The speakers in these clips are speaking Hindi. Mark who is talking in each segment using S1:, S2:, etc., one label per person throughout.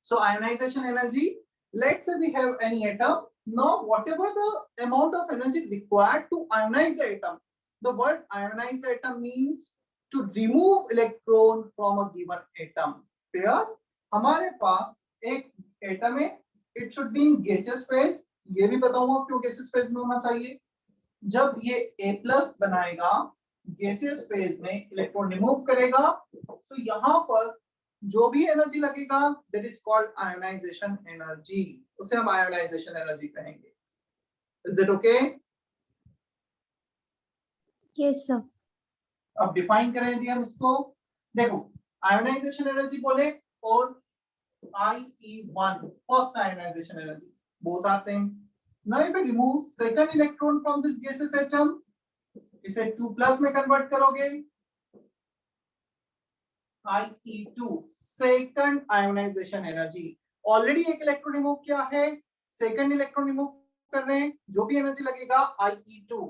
S1: So ionization energy, let's say we have any atom. Now whatever the amount of energy required to ionize the atom, the word ionize the atom means to remove electron from a given atom. Clear? हमारे पास एक एटम है, it should be in gaseous phase. ये भी बताऊंगा क्यों gaseous phase में होना चाहिए. जब ये A+ बनाएगा गैसियस फेज में इलेक्ट्रॉन रिमूव करेगा, सो यहाँ पर जो भी एनर्जी लगेगा that is called ionization energy, उसे हम आयोनाइजेशन एनर्जी कहेंगे. Is that okay?
S2: Yes sir.
S1: अब डिफाइन करेंगे हम इसको. देखो आयोनाइजेशन एनर्जी बोले और IE1 first ionization energy, both are same. Now if you remove second electron from this gaseous atom, इसे 2+ में कन्वर्ट करोगे, IE2 second ionisation energy. Already एक इलेक्ट्रॉन रिमूव किया है, सेकंड इलेक्ट्रॉन रिमूव कर रहे हैं, जो भी एनर्जी लगेगा IE2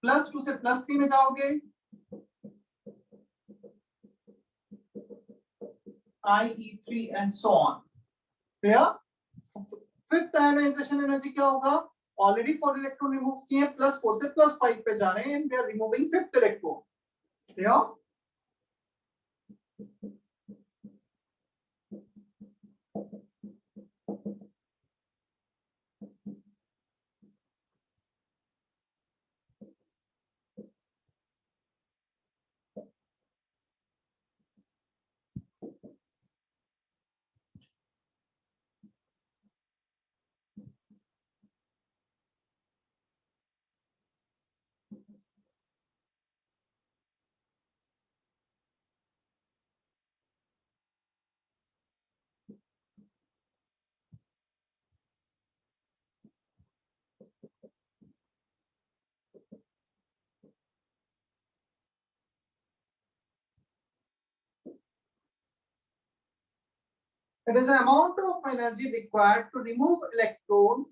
S1: +2 से +3 में जाओगे, IE3 and so on. Clear? Fifth ionization energy क्या होगा? ऑलरेडी 4 इलेक्ट्रॉन रिमूव किए हैं, +4 से +5 पे जा रहे हैं, and we are removing fifth electron. Clear? It is the amount of energy required to remove electron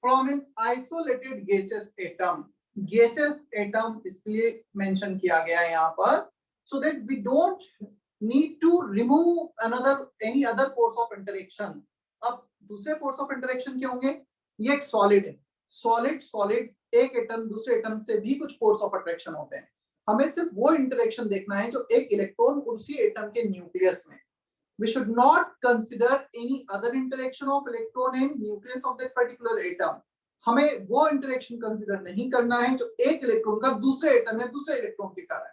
S1: from an isolated gaseous atom. Gaseous atom इसलिए mention किया गया है यहाँ पर, so that we don't need to remove any other force of interaction. अब दूसरे force of interaction क्या होंगे? ये एक solid है. solid एक एटम दूसरे एटम से भी कुछ force of attraction होते हैं. हमें सिर्फ वो इंटरेक्शन देखना है जो एक इलेक्ट्रॉन उसी एटम के न्यूक्लियस में. We should not consider any other interaction of electron in nucleus of that particular atom. हमें वो interaction consider नहीं करना है जो एक इलेक्ट्रॉन का दूसरे एटम में दूसरे इलेक्ट्रॉन के कारण.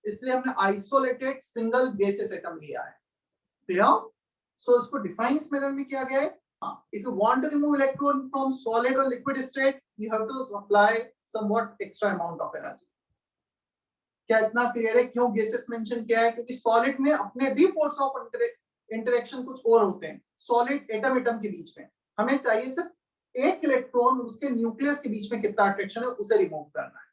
S1: इसलिए हमने isolated single gaseous atom लिया है. Clear? So इसको define इस manner में किया गया है. If you want to remove electron from solid or liquid state, you have to apply somewhat extra amount of energy. क्या इतना क्लियर है क्यों गैसेस मेंशन किया है? क्योंकि सॉलिड में अपने भी फोर्स ऑफ इंटरेक्शन कुछ और होते हैं. सॉलिड एटम के बीच में हमें चाहिए सिर्फ एक इलेक्ट्रॉन उसके न्यूक्लियस के बीच में कितना अट्रैक्शन है उसे रिमूव करना है.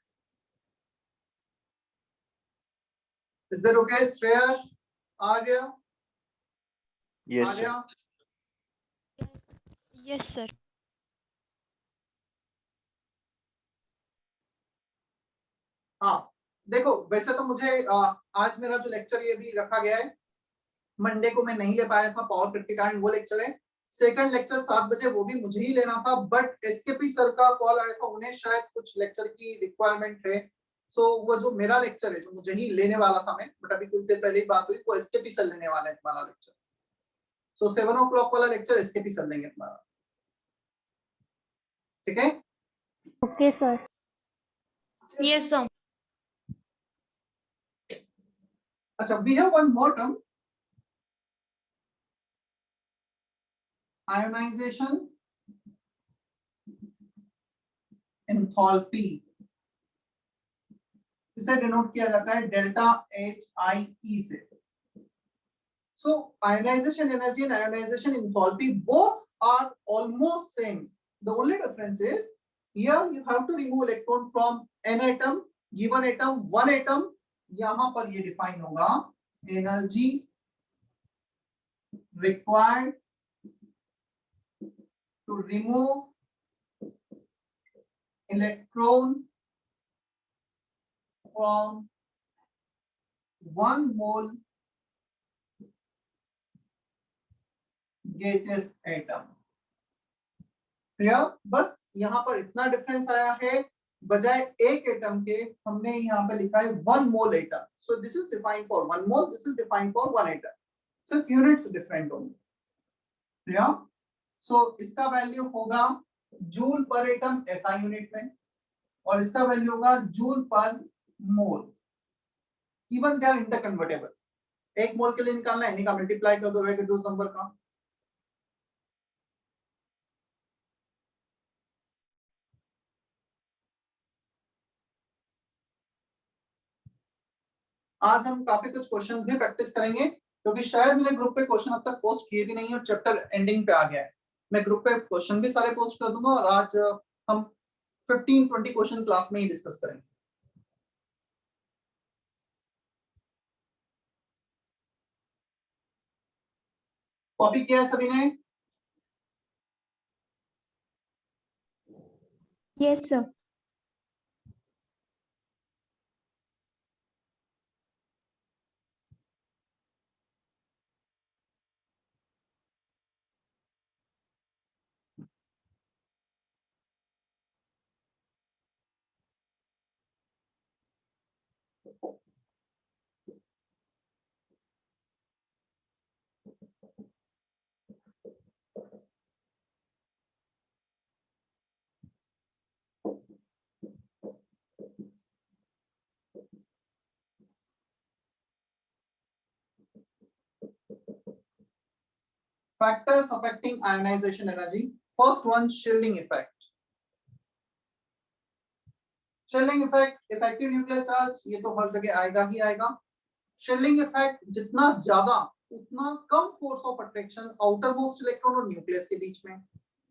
S1: Is that okay Shreyas? Arya?
S3: Yes sir.
S1: Arya?
S2: Yes sir.
S1: हाँ देखो वैसे तो मुझे आज मेरा जो लेक्चर ये भी रखा गया है, मंडे को मैं नहीं ले पाया था पावर कट के कारण, वो लेक्चर है. सेकंड लेक्चर 7 बजे वो भी मुझे ही लेना था, बट एसकेपी सर का कॉल आया था, उन्हें शायद कुछ लेक्चर की रिक्वायरमेंट है. सो वो जो मेरा लेक्चर है जो मुझे ही लेने वाला था मैं, बट अभी कुछ देर पहले ही बात हुई, वो एसकेपी सर लेने वाला है तुम्हारा लेक्चर. सो 7 o'clock वाला लेक्चर एसकेपी सर लेंगे तुम्हारा. ठीक है?
S2: Okay sir.
S4: Yes sir.
S1: अच्छा, we have one more term, ionization enthalpy. इसे डिनोट किया जाता है डेल्टा HIE से. So ionization energy and ionization enthalpy both are almost same. The only difference is here you have to remove electron from an atom, given atom, one atom. यहाँ पर ये डिफाइन होगा energy required to remove electron from 1 mole gaseous atom। Clear? बस यहाँ पर इतना डिफरेंस आया है, बजाय एक एटम के हमने यहाँ पे लिखा है 1 मोल atom. So this is defined for 1 mole, this is defined for 1 atom, सिर्फ यूनिट्स डिफरेंट होंगे। क्लियर? सो इसका वैल्यू होगा जूल पर एटम ऐसा यूनिट में, और इसका वैल्यू होगा joule per mole. Even they are interconvertible. एक मोल के लिए निकालना है, इन्हीं का मल्टीप्लाई कर दो रेड्यूस नंबर का। आज हम काफी कुछ क्वेश्चन भी प्रैक्टिस करेंगे, क्योंकि शायद मेरे ग्रुप पे क्वेश्चन अब तक पोस्ट किए भी नहीं है और चैप्टर एंडिंग पे आ गया है। मैं ग्रुप पे क्वेश्चन भी सारे पोस्ट कर दूंगा, और आज हम 15-20 क्वेश्चन क्लास में ही डिस्कस करेंगे। कॉपी किया है सभी ने?
S2: Yes sir.
S1: Factors affecting ionization energy. First one, shielding effect. Shielding effect, effective nuclear charge, ये तो हर जगह आएगा ही आएगा। Shielding effect जितना ज्यादा उतना कम force of attraction outermost electron और न्यूक्लियस के बीच में।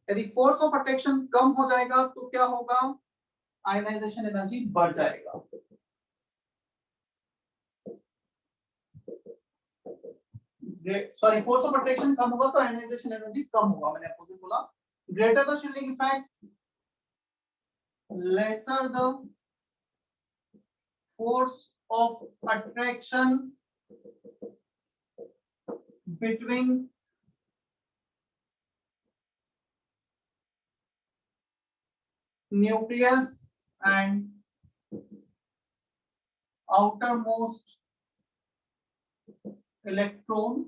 S1: यदि फोर्स ऑफ अट्रैक्शन कम हो जाएगा तो क्या होगा? आयनाइजेशन एनर्जी बढ़ जाएगा। सॉरी, फोर्स ऑफ अट्रैक्शन कम होगा तो आयनाइजेशन एनर्जी कम होगा, मैंने अपोजिट बोला। Greater the shielding effect, lesser the force of attraction between nucleus and outermost electron,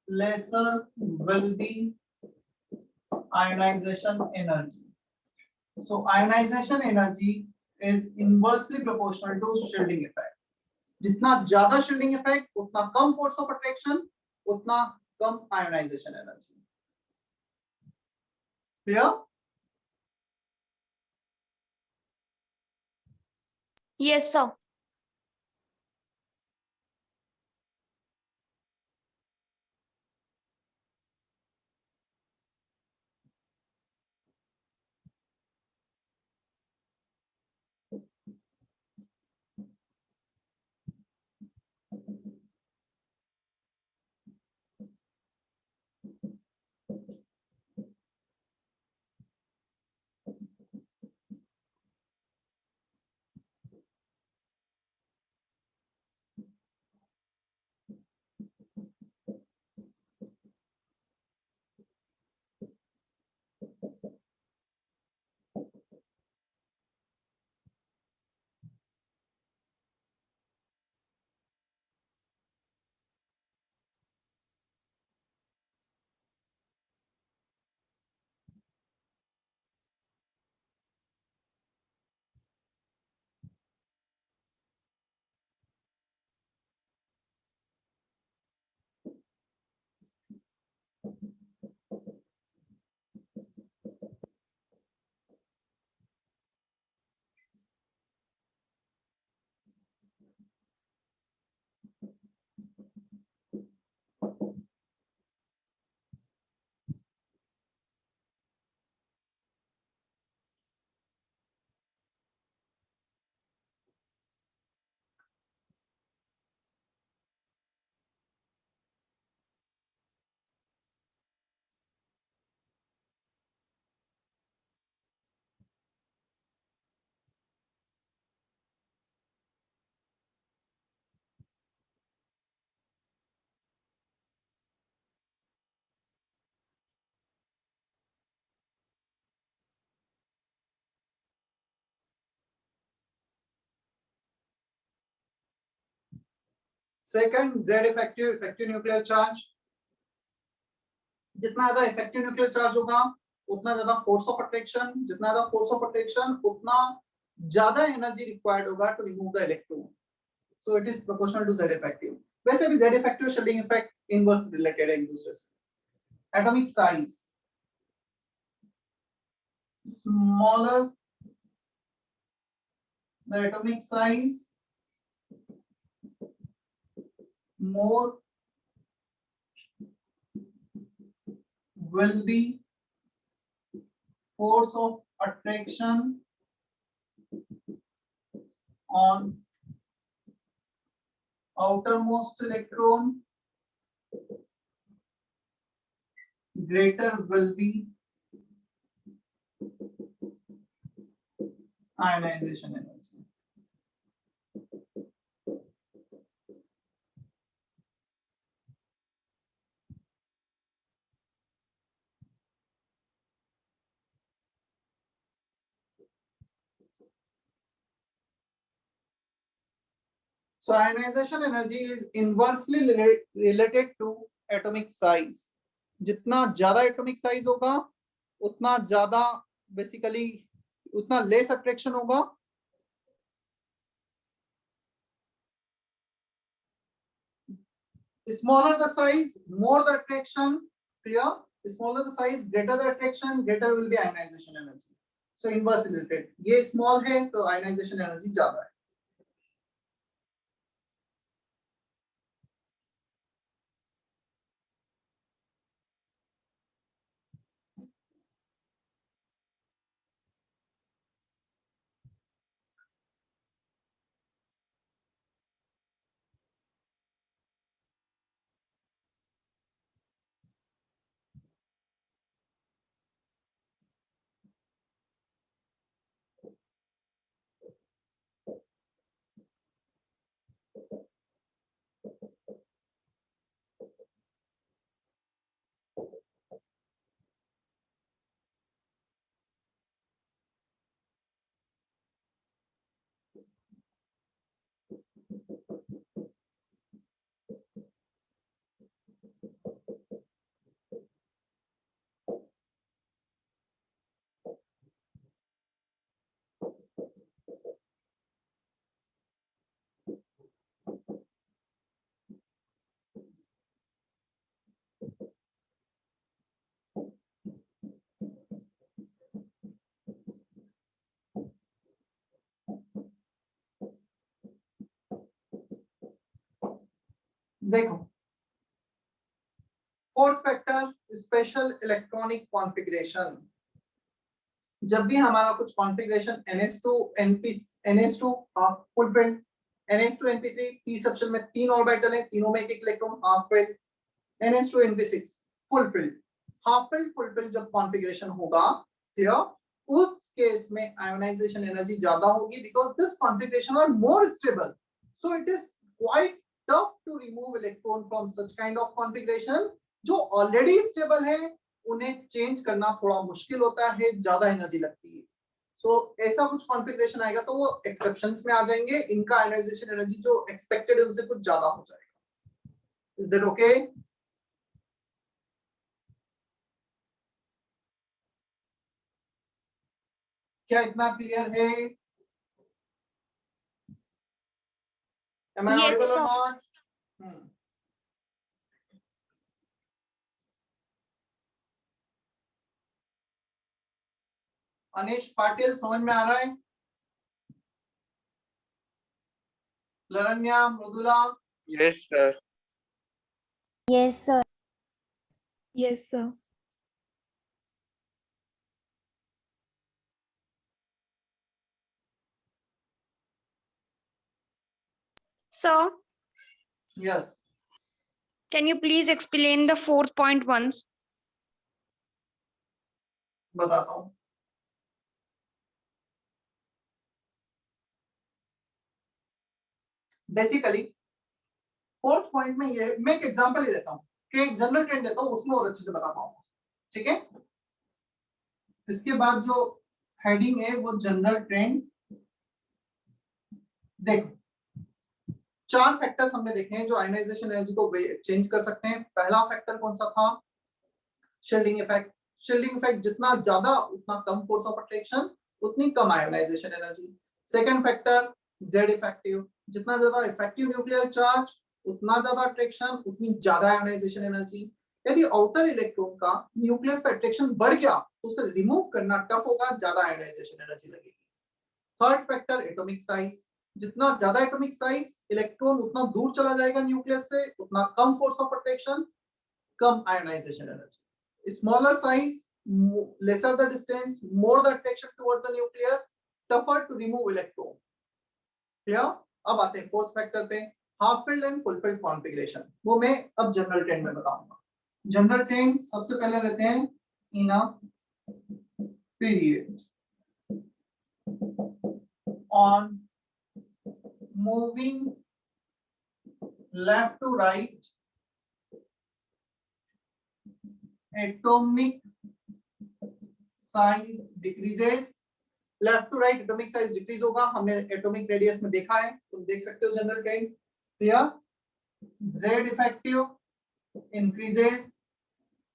S1: lesser will be ionization energy. So ionization energy is inversely proportional to shielding effect. जितना ज्यादा shielding effect उतना कम force of attraction, उतना कम ionization energy. Clear?
S4: Yes, sir.
S1: Second Z effective, effective nuclear charge. जितना ज्यादा इफेक्टिव न्यूक्लियर चार्ज होगा उतना ज्यादा फोर्स ऑफ अट्रैक्शन, जितना ज्यादा फोर्स ऑफ अट्रैक्शन उतना ज्यादा एनर्जी रिक्वायर्ड होगा to remove the electron, so it is proportional to Z effective. वैसे भी Z effective shielding effect inverse related है एक दूसरे से। Atomic size, smaller the atomic size, more will be force of attraction on outermost electron, greater will be ionization energy. So ionization energy is inversely related to atomic size. जितना ज्यादा atomic size होगा उतना ज्यादा बेसिकली उतना लेस अट्रैक्शन होगा, smaller the size more the attraction, clear? Smaller the size greater the attraction, greater will be ionization energy. So inverse related, ये small है तो ionization energy ज्यादा है। देखो fourth factor special electronic configuration. जब भी हमारा कुछ configuration NH2 NP NH2 half full filled, NH2 NP3 p subshell में 3 ऑर्बिटल है, तीनों में एक एक electron half filled, NH2 NP6 full filled, half filled full filled जब कॉन्फ़िगरेशन होगा क्लियर, उस केस में आयोनाइजेशन एनर्जी ज्यादा होगी because this configuration are more stable, so it is quite tough to remove electron from such kind of configuration. जो ऑलरेडी स्टेबल है उन्हें चेंज करना थोड़ा मुश्किल होता है, ज्यादा एनर्जी लगती है। सो ऐसा कुछ कॉन्फ़िगरेशन आएगा तो वो एक्सेप्शंस में आ जाएंगे, इनका आयोनाइजेशन एनर्जी जो एक्सपेक्टेड है उनसे कुछ ज्यादा हो जाएगा। Is that okay? क्या इतना क्लियर है? Am I
S4: Yes,
S1: audible or
S4: sir.
S1: not? अनिश पाटिल समझ में आ रहा है? लरण्या, Mridula?
S3: Yes, sir.
S2: Yes, sir.
S5: Yes, sir.
S4: Sir,
S1: Yes.
S4: can you please explain the fourth point once?
S1: बताता हूँ। बेसिकली फोर्थ पॉइंट में ये मैं एक एग्जांपल ही लेता हूँ कि एक जनरल ट्रेंड देता हूँ, उसमें और अच्छे से बता पाऊंगा, ठीक है? इसके बाद जो हेडिंग है वो जनरल ट्रेंड। देखो 4 फैक्टर्स हमने देखे हैं जो आयनाइजेशन एनर्जी को चेंज कर सकते हैं। पहला फैक्टर कौन सा था? Shielding effect. शील्डिंग इफेक्ट जितना ज्यादा उतना कम फोर्स ऑफ अट्रैक्शन, उतनी कम ionization energy. Second factor Z effective, जितना ज्यादा इफेक्टिव न्यूक्लियर चार्ज उतना ज्यादा अट्रैक्शन, उतनी ज्यादा आयनाइजेशन एनर्जी। यदि आउटर इलेक्ट्रॉन का न्यूक्लियस पर अट्रैक्शन बढ़ गया तो उसे रिमूव करना टफ होगा, ज्यादा आयनाइजेशन एनर्जी लगेगी। थर्ड फैक्टर एटॉमिक साइज, जितना ज्यादा एटॉमिक साइज, इलेक्ट्रॉन उतना दूर चला जाएगा न्यूक्लियस से, उतना कम फोर्स ऑफ अट्रैक्शन, कम ionization energy. Smaller size, lesser the distance, more the attraction towards the nucleus, tougher to remove electron. Clear? अब आते हैं फोर्थ फैक्टर पे, half filled and full field configuration. वो मैं अब जनरल ट्रेंड में बताऊंगा। जनरल ट्रेंड सबसे पहले लेते हैं in a period on moving left to right, atomic size decreases। Left to right atomic size decrease होगा, हमने एटॉमिक रेडियस में देखा है, तुम देख सकते हो general trend. Clear? Z effective increases.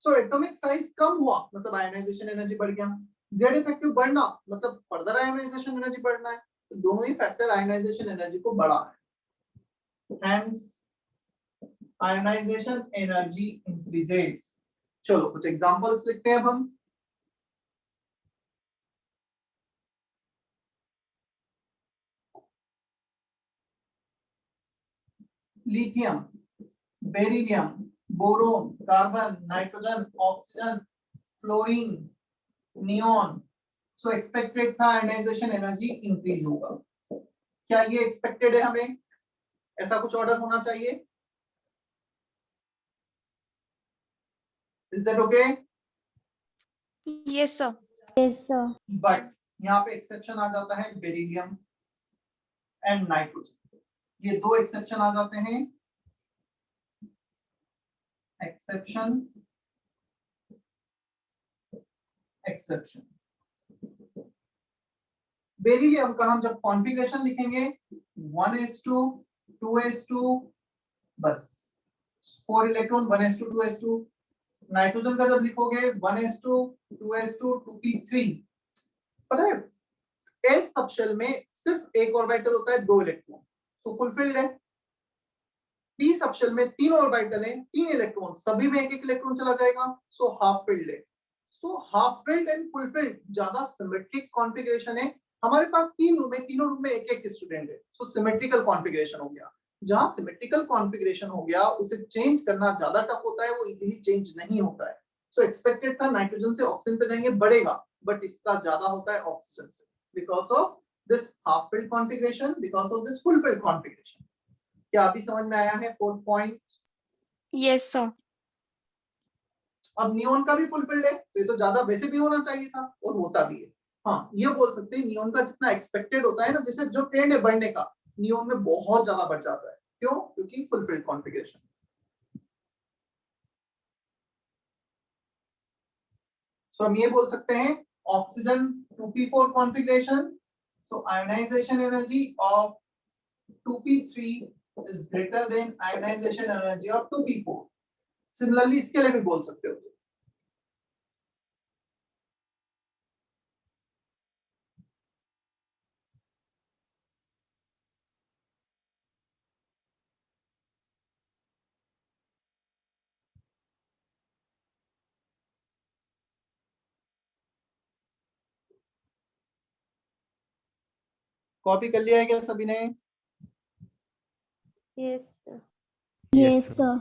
S1: So atomic size कम हुआ मतलब आयनाइजेशन एनर्जी बढ़ गया, जेड इफेक्टिव बढ़ना मतलब फर्दर आयनाइजेशन एनर्जी बढ़ना है। तो दोनों ही फैक्टर आयनाइजेशन एनर्जी को बढ़ा है, हेंस आयनाइजेशन एनर्जी इंक्रीजेस। चलो कुछ एग्जांपल्स लिखते हैं अब हम। Lithium, beryllium, boron, carbon, nitrogen, oxygen, fluorine, neon. सो एक्सपेक्टेड था आयनाइजेशन एनर्जी इंक्रीज होगा। क्या ये एक्सपेक्टेड है? हमें ऐसा कुछ ऑर्डर होना चाहिए। Is that okay?
S4: Yes, sir.
S2: Yes, sir.
S1: But यहाँ पे एक्सेप्शन आ जाता है बेरिलियम एंड नाइट्रोजन, ये दो एक्सेप्शन आ जाते हैं। Exception exception. बेरिलियम का हम जब कॉन्फ़िगरेशन लिखेंगे 1s2 2s2 बस 4 इलेक्ट्रॉन 1s2 2s2। नाइट्रोजन का जब लिखोगे 1s2 2s2 2p3। पता है एस सबशेल में सिर्फ एक ऑर्बिटल होता है, 2 इलेक्ट्रॉन, सो फुलफिल्ड है। पी सबशेल में 3 ऑर्बिटल है, 3 इलेक्ट्रॉन, सभी में एक एक इलेक्ट्रॉन चला जाएगा, सो हाफ फिल्ड है। So half filled and full field ज्यादा सिमेट्रिक कॉन्फ़िगरेशन है। हमारे पास 3 रूम है, तीनों रूम में एक एक स्टूडेंट है, सो सिमेट्रिकल कॉन्फ़िगरेशन हो गया। जहां सिमेट्रिकल कॉन्फ़िगरेशन हो गया उसे चेंज करना ज्यादा टफ होता है, वो इजीली चेंज नहीं होता है। सो एक्सपेक्टेड था नाइट्रोजन से ऑक्सीजन पे जाएंगे बढ़ेगा, बट इसका ज्यादा होता है ऑक्सीजन से, because of this half filled configuration, because of this full field configuration. क्या अभी समझ में आया है 4 पॉइंट?
S4: Yes, sir.
S1: अब नियॉन का भी फुल फिल्ड है, तो ये तो ज्यादा वैसे भी होना चाहिए था और होता भी है। हाँ ये बोल सकते हैं नियॉन का जितना एक्सपेक्टेड होता है ना, जैसे जो ट्रेंड है बढ़ने का, नियॉन में बहुत ज्यादा बढ़ जाता है। क्यों? क्योंकि फुल फिल्ड कॉन्फ़िगरेशन। सो हम ये बोल सकते हैं oxygen 2p4 configuration, so ionization energy of 2p3 is greater than ionization energy of 2p4। Similarly इसके लिए भी बोल सकते हो। कॉपी कर लिया है क्या सभी ने?
S5: Yes, sir.
S2: Yes, sir.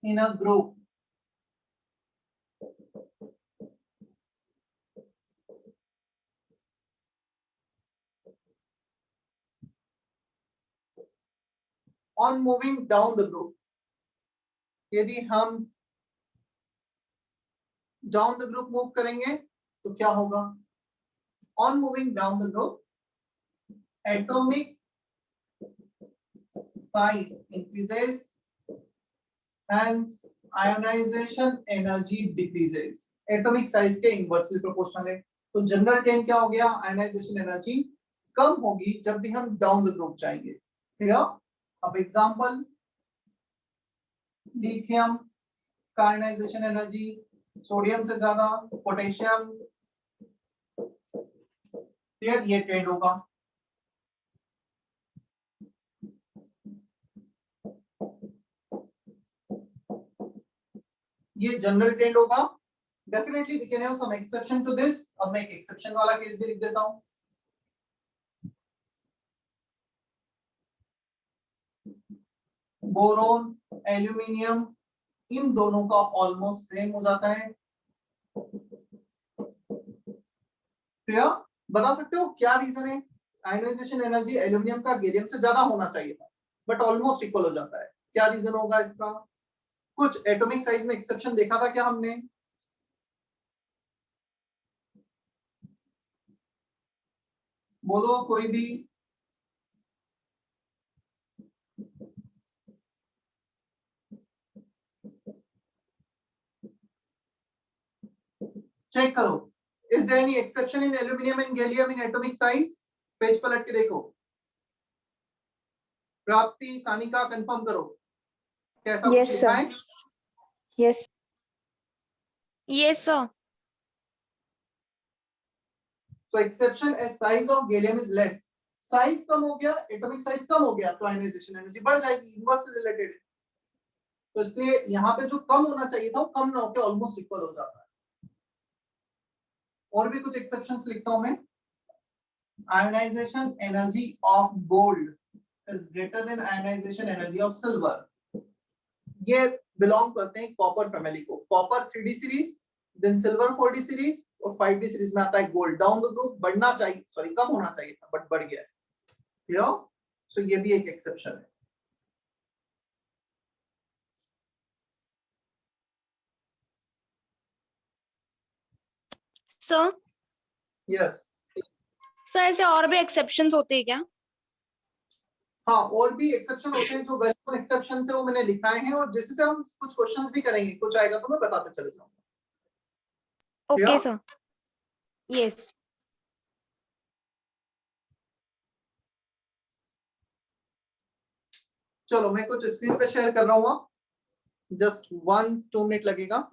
S1: In a group, on moving down the group, यदि हम डाउन द ग्रुप मूव करेंगे तो क्या होगा? On moving down the group atomic size increases, hence ionization energy decreases, atomic size के इनवर्सली प्रोपोर्शनल है। तो जनरल ट्रेंड क्या हो गया, आयोनाइजेशन एनर्जी कम होगी जब भी हम डाउन द ग्रुप जाएंगे। क्लियर? अब एग्जांपल, लिथियम का आयोनाइजेशन एनर्जी सोडियम से ज्यादा, पोटेशियम, क्लियर? ये ट्रेंड होगा। ये जनरल ट्रेंड होगा। Definitely we can have some exception to this. अब मैं एक एक्सेप्शन वाला केस भी लिख देता हूं। बोरोन, एल्यूमिनियम, इन दोनों का ऑलमोस्ट सेम हो जाता है। क्लियर? बता सकते हो क्या रीजन है? आयोनाइजेशन एनर्जी एल्यूमिनियम का गैलियम से ज्यादा होना चाहिए था, बट ऑलमोस्ट इक्वल हो जाता है। क्या रीजन होगा इसका? कुछ एटॉमिक साइज में एक्सेप्शन देखा था क्या हमने? बोलो कोई भी। चेक करो, is there any exception in aluminium and gallium in atomic size? Page पलट के देखो। प्राप्ति, सानिका, कंफर्म करो, कैसा कुछ
S5: Yes,
S1: लिखा
S5: sir.
S1: है?
S5: Yes.
S4: Yes, sir.
S1: So exception as size of gallium is less. Size कम हो गया, एटॉमिक साइज कम हो गया, तो आयोनाइजेशन एनर्जी बढ़ जाएगी, इनवर्स से रिलेटेड है। तो इसलिए यहाँ पे जो कम होना चाहिए था वो कम ना होकर ऑलमोस्ट इक्वल हो जाता है। और भी कुछ एक्सेप्शंस लिखता हूं मैं। Ionization energy of gold is greater than ionization energy of silver. ये बिलोंग करते हैं कॉपर फैमिली को। Copper 3d series, then silver 4d series, और 5d सीरीज में आता है गोल्ड। डाउन द ग्रुप बढ़ना चाहिए, सॉरी कम होना चाहिए था, बट बढ़ गया है। क्लियर? सो ये भी एक एक्सेप्शन है।
S4: Sir,
S1: yes.
S4: sir ऐसे और भी exceptions होते हैं क्या?
S1: हाँ, और भी एक्सेप्शन होते हैं जो वेल नोन एक्सेप्शन है, वो मैंने लिखाए हैं, और जैसे से हम कुछ क्वेश्चंस भी करेंगे, कुछ आएगा तो मैं बताते चले जाऊंगा।
S4: Okay,
S1: Clear?
S4: sir. Yes.
S1: चलो मैं कुछ स्क्रीन पे शेयर कर रहा हूँ, जस्ट 1-2 मिनट लगेगा।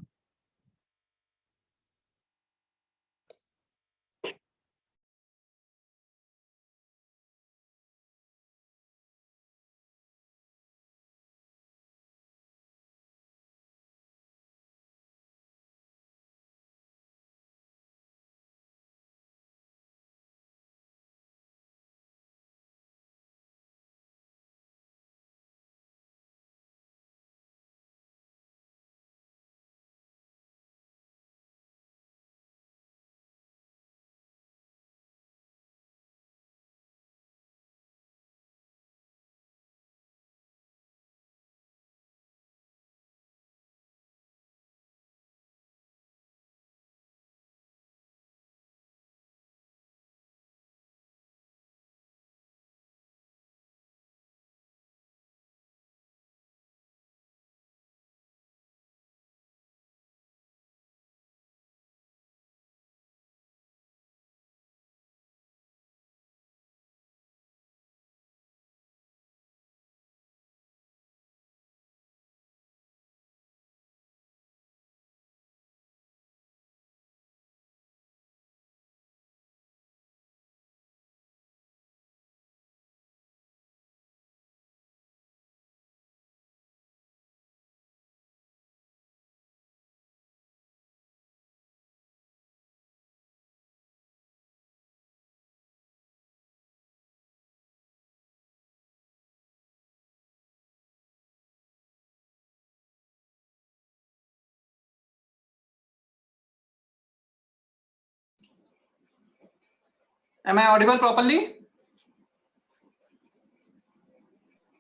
S1: Am I audible properly?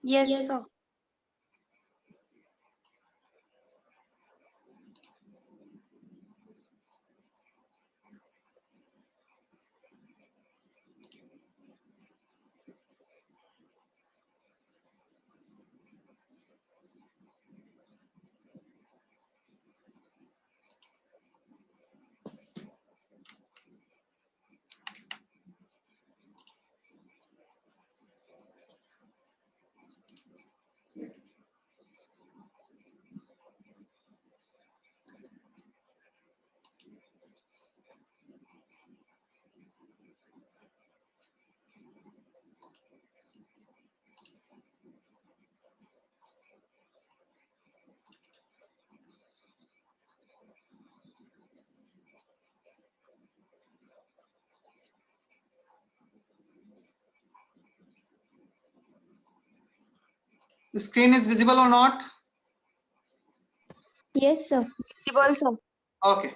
S4: Yes, sir.
S1: The screen is visible or not?
S2: Yes, sir.
S4: Visible, sir.
S1: Okay.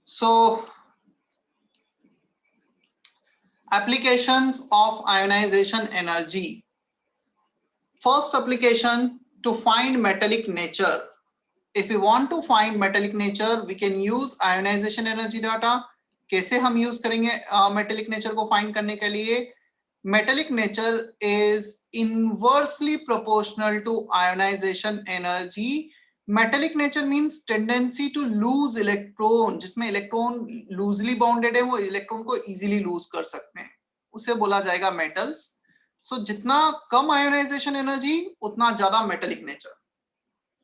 S1: So applications of ionization energy. First application, to find metallic nature. If we want to find metallic nature, we can use ionization energy data. कैसे हम यूज करेंगे मेटेलिक नेचर को फाइंड करने के लिए? Metallic nature is inversely proportional to ionization energy. Metallic nature means tendency to lose electron, जिसमें इलेक्ट्रॉन लूजली बाउंडेड है, वो इलेक्ट्रॉन को इजीली लूज कर सकते हैं, उसे बोला जाएगा मेटल्स. सो जितना कम आयोनाइजेशन एनर्जी उतना ज्यादा metallic nature.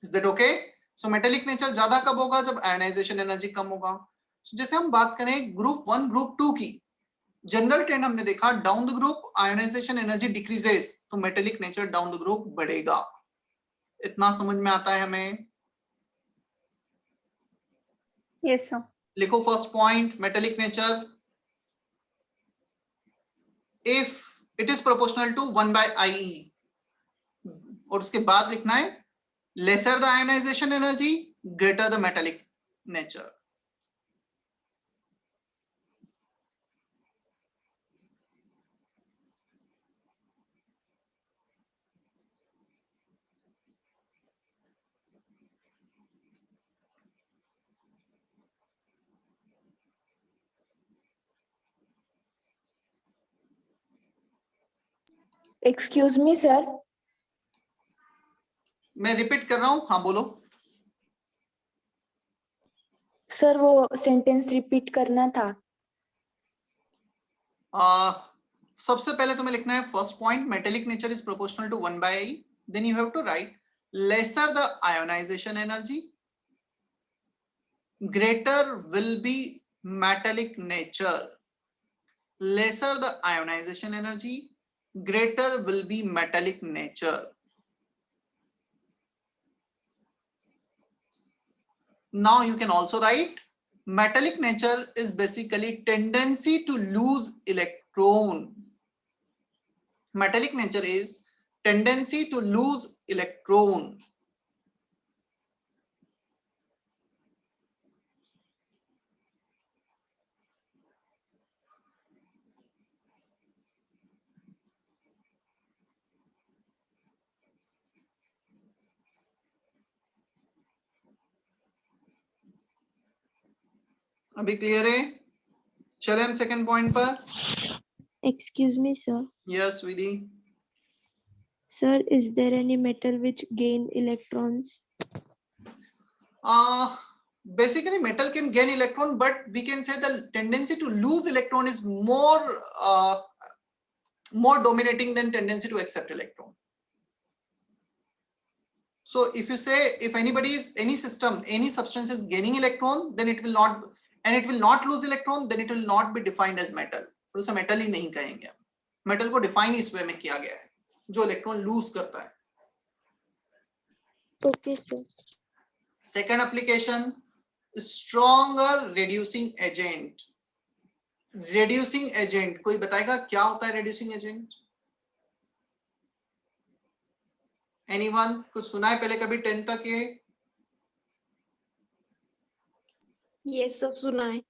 S1: Is that okay? So metallic nature ज्यादा कब होगा? जब आयोनाइजेशन एनर्जी कम होगा. so, जैसे हम बात करें ग्रुप 1 ग्रुप 2 की, जनरल ट्रेंड हमने देखा down the group ionization energy decreases, तो metallic nature down the group बढ़ेगा. इतना समझ में आता है हमें?
S4: Yes, sir.
S1: लिखो first point, metallic nature if it is proportional to 1/IE, और उसके बाद लिखना है lesser the ionization energy, greater the metallic nature.
S5: Excuse me, sir.
S1: मैं रिपीट कर रहा हूं, हाँ बोलो.
S5: सर वो सेंटेंस रिपीट करना था.
S1: सबसे पहले तुम्हें लिखना है first point, metallic nature is proportional to 1/I. Then you have to write lesser the ionization energy, greater will be metallic nature. Lesser the ionization energy, greater will be metallic nature. Now you can also write metallic nature is basically tendency to lose electron. Metallic nature is tendency to lose electron. अभी क्लियर है? चले हम सेकंड पॉइंट पर.
S6: Excuse me, sir.
S1: Yes Vidhi.
S6: Sir, is there any metal which gain electrons?
S1: Basically metal can gain electron, but we can say the tendency to lose electron is more dominating than tendency to accept electron. So if you say if any system, any substance is gaining electron, then it will not, and it will not lose electron, then it will not be defined as metal. फिर उसे metal ही नहीं कहेंगे. मेटल को डिफाइन इस वे में किया गया है जो इलेक्ट्रॉन लूज करता है.
S6: Okay, sir.
S1: Second application, stronger reducing agent. Reducing agent कोई बताएगा क्या होता है रेड्यूसिंग एजेंट? एनीवन कुछ सुना है पहले कभी 10th तक ये?
S4: Yes, sir. सुना है.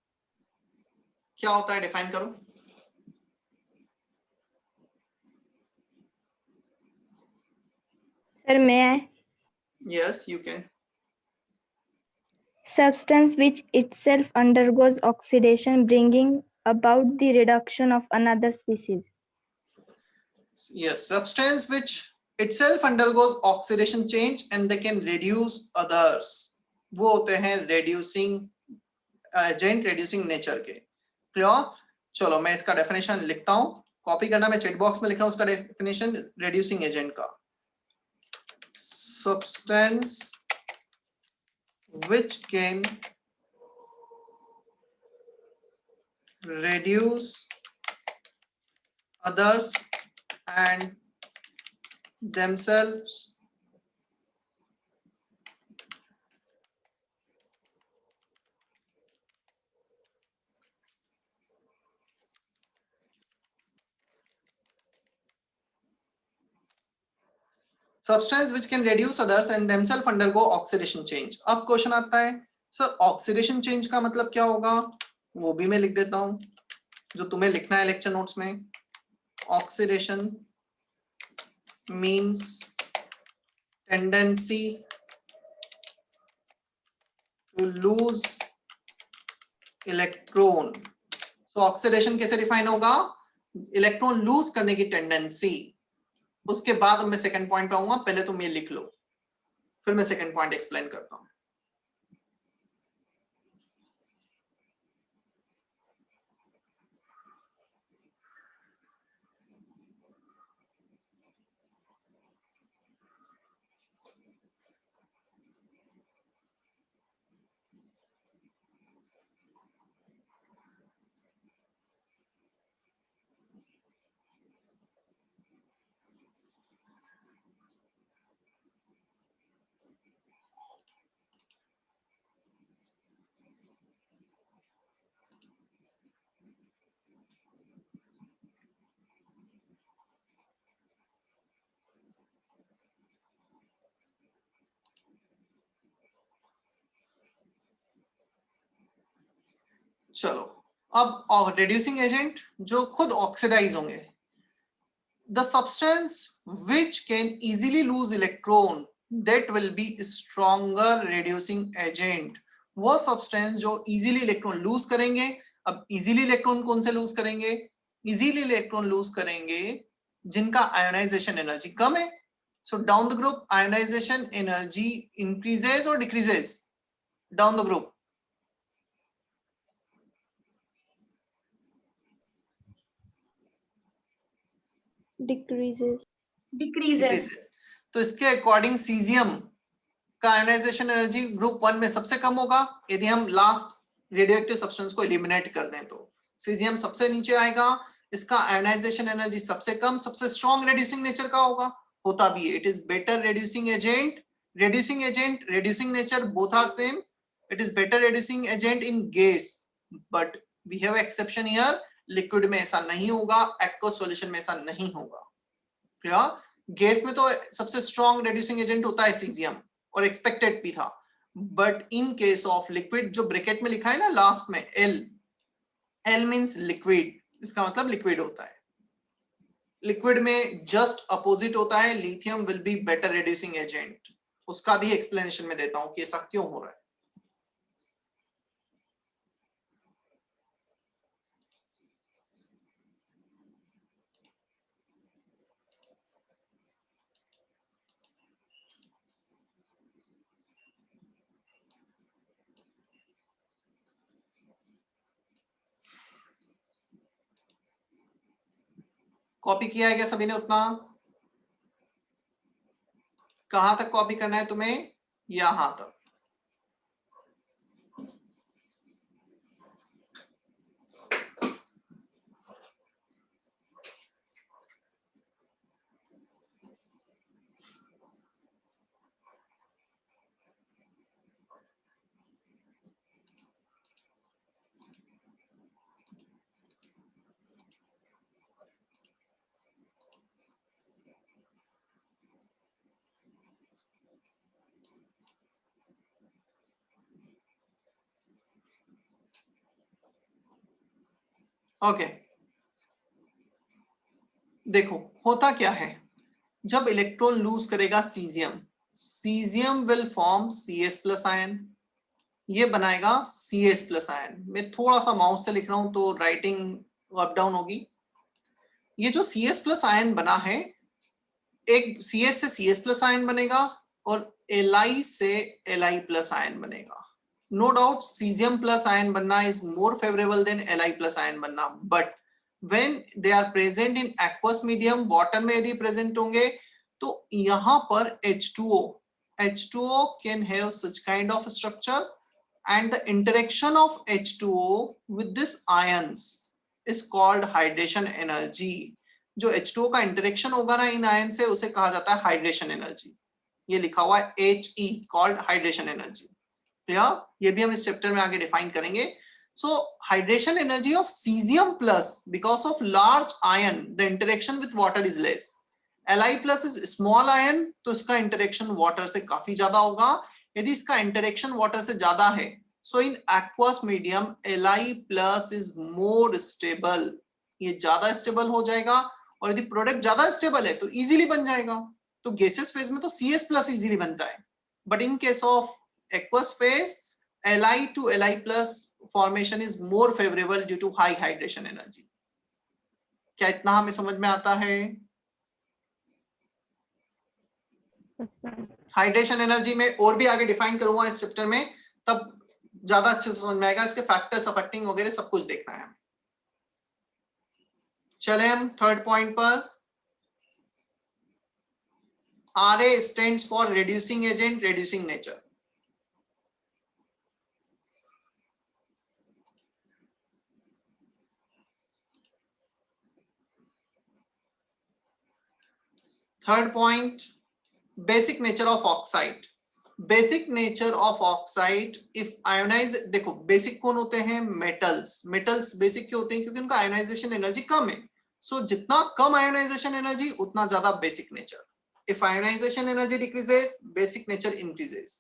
S1: क्या होता है, डिफाइन करो.
S5: Sir, may I?
S1: Yes, you can.
S5: Substance which itself undergoes oxidation, bringing about the reduction of another species.
S1: Yes, substance which itself undergoes oxidation change and they can reduce others. वो होते हैं reducing agent, reducing nature के. क्लियर? चलो मैं इसका डेफिनेशन लिखता हूँ, कॉपी करना, मैं चैट बॉक्स में लिख रहा हूँ उसका डेफिनेशन reducing agent का. Substance which can reduce others and themselves substance which can reduce others and themselves undergo oxidation change. अब क्वेश्चन आता है सर ऑक्सीडेशन चेंज का मतलब क्या होगा, वो भी मैं लिख देता हूं जो तुम्हें लिखना है लेक्चर नोट्स में. Oxidation means tendency to lose electron. So oxidation कैसे डिफाइन होगा, इलेक्ट्रॉन लूज करने की टेंडेंसी. उसके बाद मैं सेकंड पॉइंट पे आऊंगा, पहले तुम ये लिख लो फिर मैं सेकंड पॉइंट एक्सप्लेन करता हूं. चलो अब रिड्यूसिंग एजेंट जो खुद ऑक्सीडाइज होंगे. The substance which can easily loose electron that will be stronger reducing agent. वो सब्सटेंस जो इजीली इलेक्ट्रॉन लूज करेंगे. अब इजीली इलेक्ट्रॉन कौन से लूज करेंगे, इजीली इलेक्ट्रॉन लूज करेंगे जिनका आयोनाइजेशन एनर्जी कम है. So down the group ionization energy increases और decreases down the group.
S6: decreases.
S1: तो इसके अकॉर्डिंग सीजियम का आयोनाइजेशन एनर्जी ग्रुप 1 में सबसे कम होगा. यदि हम लास्ट रेडियोएक्टिव सब्सटेंस को एलिमिनेट कर दें तो सीजियम सबसे नीचे आएगा. इसका आयोनाइजेशन एनर्जी सबसे कम, सबसे स्ट्रॉन्ग रिड्यूसिंग नेचर का होगा, होता भी है. It is better reducing agent. Reducing nature both are same. It is better reducing agent in gas, but we have exception here. Liquid में ऐसा नहीं होगा, एक्वस सॉल्यूशन में ऐसा नहीं होगा. क्लियर. गैस में तो सबसे स्ट्रॉन्ग रिड्यूसिंग एजेंट होता है सीजियम और एक्सपेक्टेड भी था, but in case of liquid जो ब्रैकेट में लिखा है ना लास्ट में एल मींस लिक्विड, इसका मतलब लिक्विड होता है. लिक्विड में जस्ट अपोजिट होता है, lithium will be better reducing agent. उसका भी एक्सप्लेनेशन में देता हूं कि ऐसा क्यों हो रहा है. कॉपी किया है क्या सभी ने उतना? कहां तक कॉपी करना है तुम्हें? यहां तक. ओके देखो होता क्या है, जब इलेक्ट्रॉन लूज करेगा caesium will form CS plus ion. ये बनाएगा CS प्लस आयन. मैं थोड़ा सा माउस से लिख रहा हूं तो राइटिंग अप डाउन होगी. ये जो CS प्लस आयन बना है, एक CS से CS प्लस आयन बनेगा और Li से Li प्लस आयन बनेगा. No doubt caesium plus ion बनना is more favourable than Li plus ion बनना, but when they are present in aqueous medium, water में यदि प्रेजेंट होंगे तो यहां पर H2O can have such kind of structure and the interaction of H2O with this ions is called hydration energy. जो H2O का इंटरेक्शन होगा ना इन आयन से, उसे कहा जाता है हाइड्रेशन एनर्जी. ये लिखा हुआ है HE called hydration energy. Clear. ये भी हम इस चैप्टर में आगे डिफाइन करेंगे. So hydration energy of cesium plus, because of large ion the interaction with water is less. Li+ is small ion, तो इसका इंटरेक्शन वाटर से काफी ज्यादा होगा। यदि इसका इंटरेक्शन वाटर से ज्यादा है, so in aqueous medium Li+ is more stable, ये ज्यादा स्टेबल हो जाएगा। और यदि प्रोडक्ट ज्यादा स्टेबल है तो इजीली बन जाएगा। तो गैसेस फेज में तो Cs+ इजीली बनता है, but in case of aqueous phase Li to Li+ formation is more favourable due to high hydration energy. क्या इतना हमें समझ में आता है? हाइड्रेशन एनर्जी में और भी आगे डिफाइन करूंगा इस चैप्टर में, तब ज्यादा अच्छे से समझ में आएगा। इसके फैक्टर्स अफेक्टिंग वगैरह सब कुछ देखना है। चले हम थर्ड पॉइंट पर। RA stands for reducing agent, reducing nature. Third point, basic nature of oxide. Basic nature of oxide, if ionize, देखो basic कौन होते हैं? Metals. Metals basic क्यों होते हैं? क्योंकि उनका ionization energy कम है। So जितना कम ionization energy उतना ज्यादा basic nature. If ionization energy decreases, basic nature increases.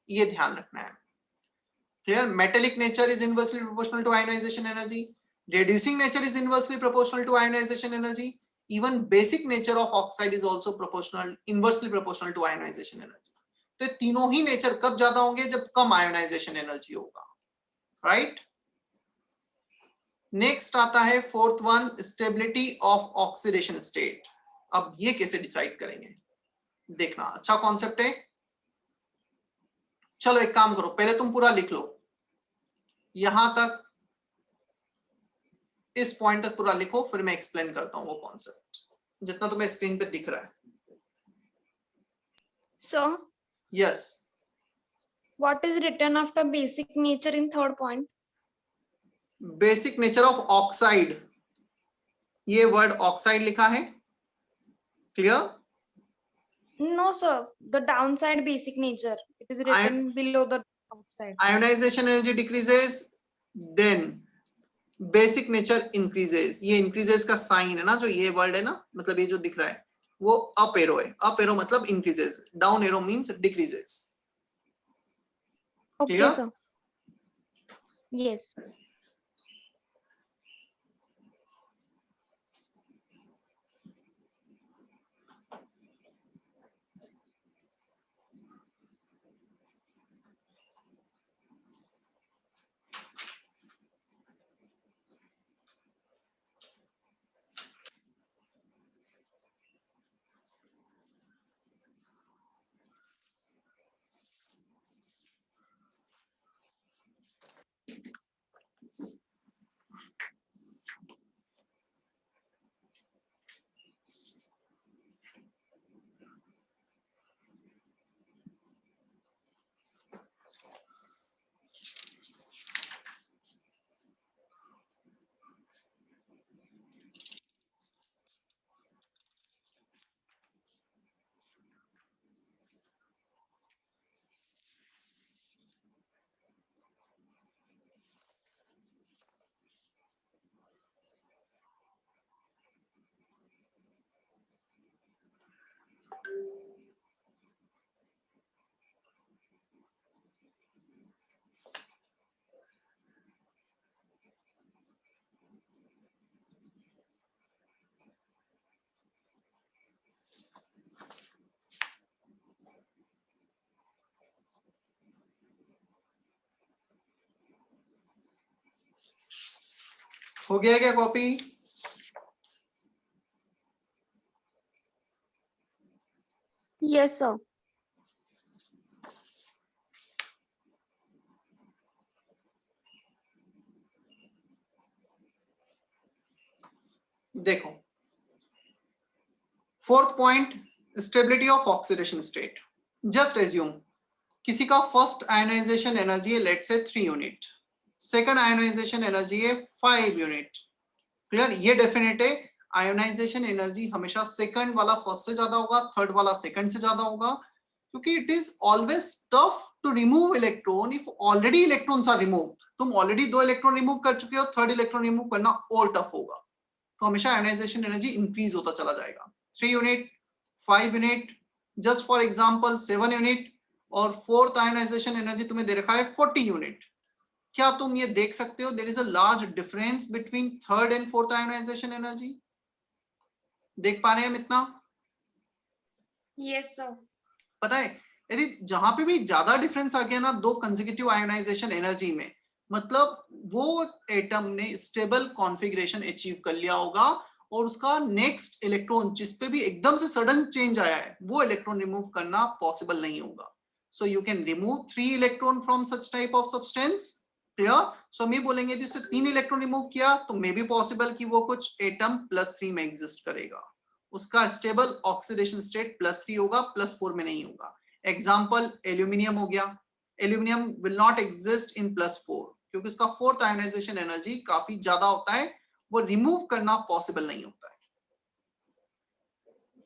S1: ये ध्यान रखना है। Clear? Metallic nature is inversely proportional to ionization energy. Reducing nature is inversely proportional to ionization energy. Even basic nature of oxide is also proportional, inversely proportional to ionization energy. तो तीनों ही नेचर कब ज्यादा होंगे? जब कम आयोनाइजेशन एनर्जी होगा, राइट? नेक्स्ट आता है fourth one, stability of oxidation state. अब ये कैसे डिसाइड करेंगे? देखना, अच्छा कॉन्सेप्ट है। चलो एक काम करो, पहले तुम पूरा लिख लो, यहां तक, इस पॉइंट तक पूरा लिखो, फिर मैं एक्सप्लेन करता हूं वो कॉन्सेप्ट जितना तुम्हें स्क्रीन पे दिख रहा है।
S4: So,
S1: yes,
S4: what is written after basic nature in third point?
S1: Basic nature of oxide, ये वर्ड ऑक्साइड लिखा है, clear?
S4: No, sir. The downside basic nature. It is written below the outside.
S1: Ionization energy decreases, then basic nature increases. ये इंक्रीजेस का साइन है ना, जो ये वर्ड है ना, मतलब ये जो दिख रहा है वो अप एरो है। अप एरो मतलब increases, down arrow means decreases.
S4: Okay,
S1: Clear?
S4: sir. Yes.
S1: हो गया क्या कॉपी?
S4: Yes, sir.
S1: देखो, fourth point, stability of oxidation state. Just assume किसी का फर्स्ट आयोनाइजेशन एनर्जी है लेट से 3 यूनिट, सेकंड आयोनाइजेशन एनर्जी है 5 यूनिट। क्लियर? ये डेफिनेट है, आयोनाइजेशन एनर्जी हमेशा सेकंड वाला फर्स्ट से ज्यादा होगा, थर्ड वाला सेकंड से ज्यादा होगा, क्योंकि it is always tough to remove electron if already electrons are removed. तुम ऑलरेडी 2 इलेक्ट्रॉन रिमूव कर चुके हो, थर्ड इलेक्ट्रॉन रिमूव करना और टफ होगा। तो हमेशा आयोनाइजेशन एनर्जी इंक्रीज होता चला जाएगा। 3 unit, 5 unit, just for example 7 unit, और फोर्थ आयोनाइजेशन एनर्जी तुम्हें दे रखा है 40 यूनिट। क्या तुम ये देख सकते हो there is a large difference between third and fourth ionization energy? देख पा रहे हैं हम इतना?
S4: Yes, sir.
S1: पता है यदि जहां पे भी ज्यादा डिफरेंस आ गया ना दो कंसेक्यूटिव आयोनाइजेशन एनर्जी में, मतलब वो एटम ने स्टेबल कॉन्फ़िगरेशन अचीव कर लिया होगा और उसका नेक्स्ट इलेक्ट्रॉन जिस पे भी एकदम से सडन चेंज आया है वो इलेक्ट्रॉन रिमूव करना पॉसिबल नहीं होगा। So you can remove 3 electron from such type of substance. Clear? So हम ये बोलेंगे यदि उससे 3 इलेक्ट्रॉन रिमूव किया तो मे बी पॉसिबल कि वो कुछ एटम +3 में एग्जिस्ट करेगा, उसका स्टेबल ऑक्सीडेशन स्टेट +3 होगा, +4 में नहीं होगा। एग्जाम्पल एल्यूमिनियम हो गया, aluminium will not exist in +4 क्योंकि उसका फोर्थ आयोनाइजेशन एनर्जी काफी ज्यादा होता है, वो रिमूव करना पॉसिबल नहीं होता है।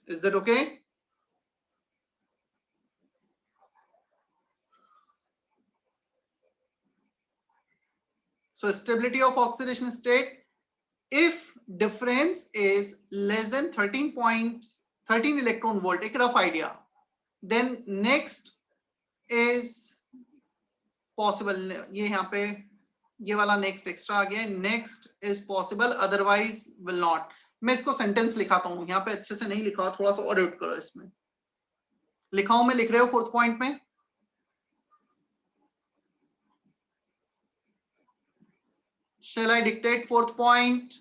S1: Is that okay? So stability of oxidation state, if difference is less than 13 electron volt, एक rough idea, then next is possible, ये यहाँ पे ये वाला नेक्स्ट एक्स्ट्रा आ गया है, next is possible otherwise will not. मैं इसको सेंटेंस लिखाता हूं, यहाँ पे अच्छे से नहीं लिखा, थोड़ा सा और एडिट करो इसमें। लिखा हूं मैं, लिख रहे हो फोर्थ पॉइंट में? Shall I dictate fourth point?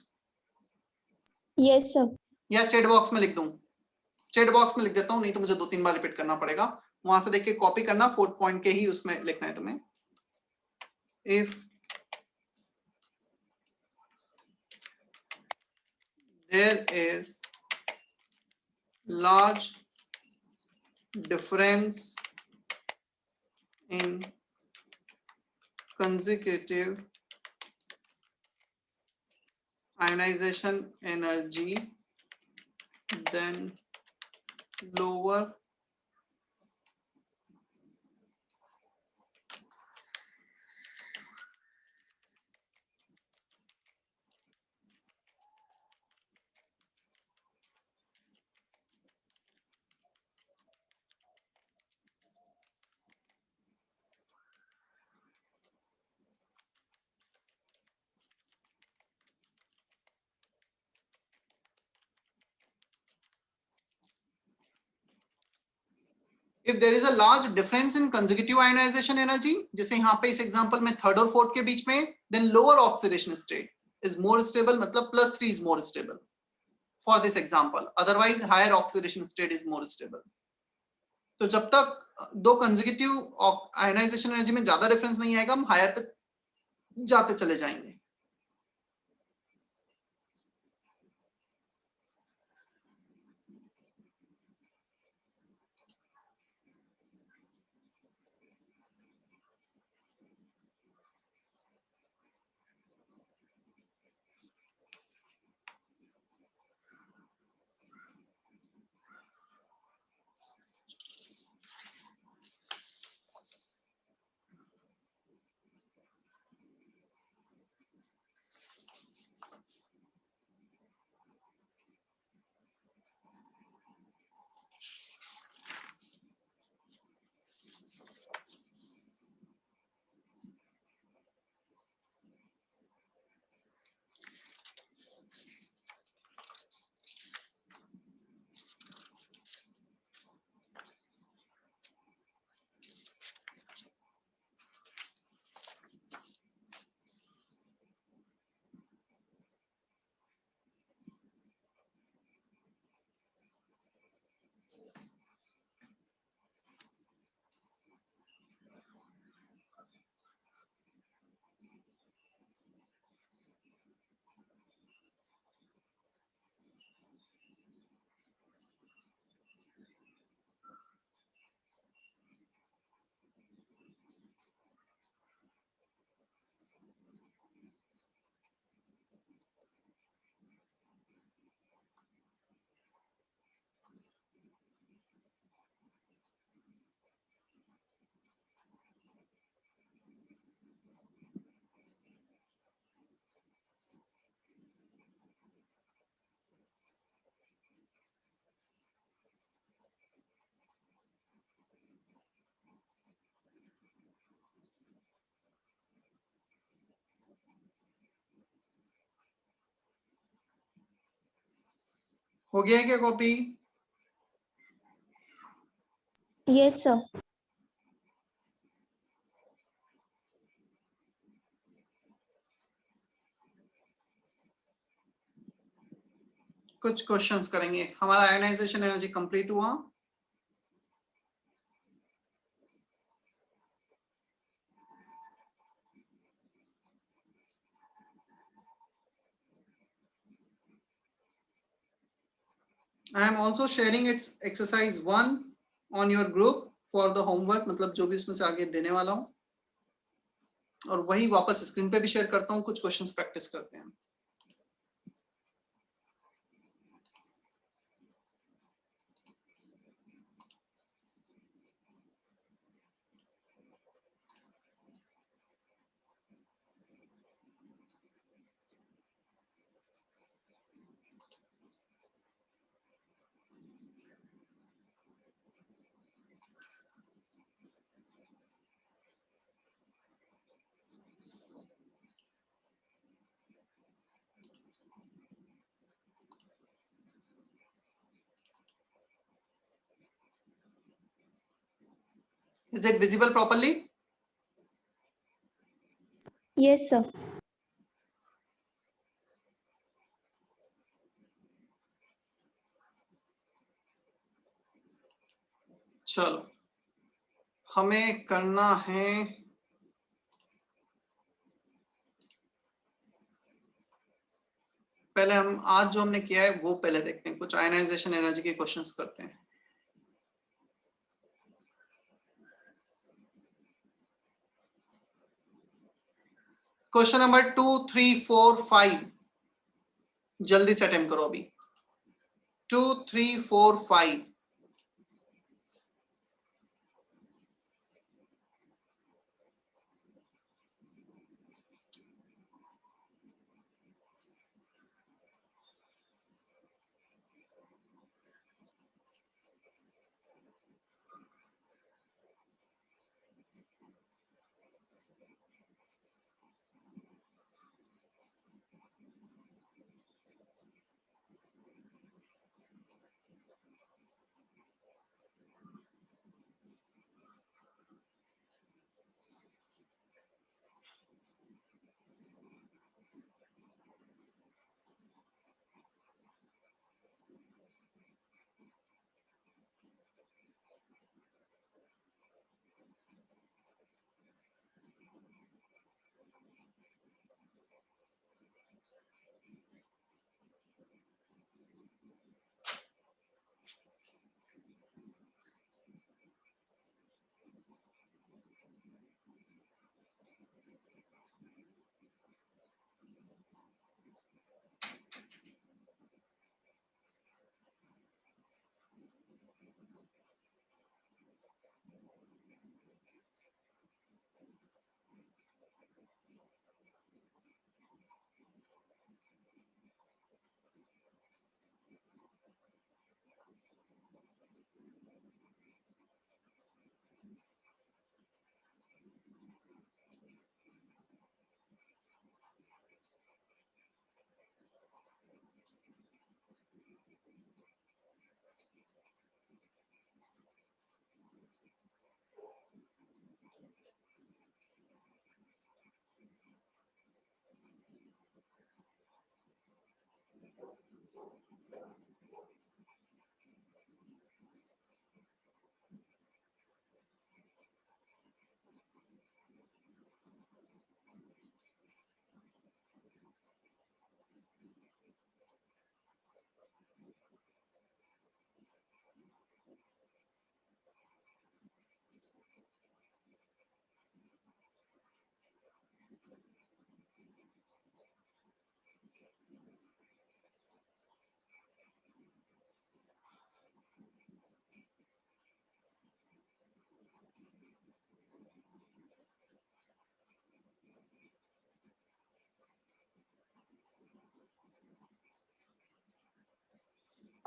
S6: Yes, sir.
S1: या चैट बॉक्स में लिख दूं? चैट बॉक्स में लिख देता हूं, नहीं तो मुझे 2-3 बार रिपीट करना पड़ेगा, वहां से देख के कॉपी करना, फोर्थ पॉइंट के ही उसमें लिखना है तुम्हें। If there is large difference in consecutive ionization energy, then lower if there is a large difference in consecutive ionization energy, जैसे यहाँ पे इस एग्जांपल में थर्ड और फोर्थ के बीच में, then lower oxidation state is more stable, मतलब +3 is more stable for this example, otherwise higher oxidation state is more stable। तो जब तक दो consecutive ionization energy में ज्यादा डिफरेंस नहीं आएगा हम हायर पे जाते चले जाएंगे। हो गया है क्या कॉपी?
S6: Yes, sir.
S1: कुछ क्वेश्चंस करेंगे। हमारा आयोनाइजेशन एनर्जी कंप्लीट हुआ। I am also sharing its exercise 1 on your group for the homework, मतलब जो भी इसमें से आगे देने वाला हूं, और वही वापस स्क्रीन पे भी शेयर करता हूं। कुछ क्वेश्चंस प्रैक्टिस करते हैं। Is it visible properly?
S6: Yes, sir.
S1: चलो, हमें करना है पहले हम आज जो हमने किया है वो पहले देखते हैं। कुछ आयनाइजेशन एनर्जी के क्वेश्चंस करते हैं। क्वेश्चन नंबर 2, 3, 4, 5 जल्दी से अटेम्प्ट करो अभी। 2, 3, 4, 5।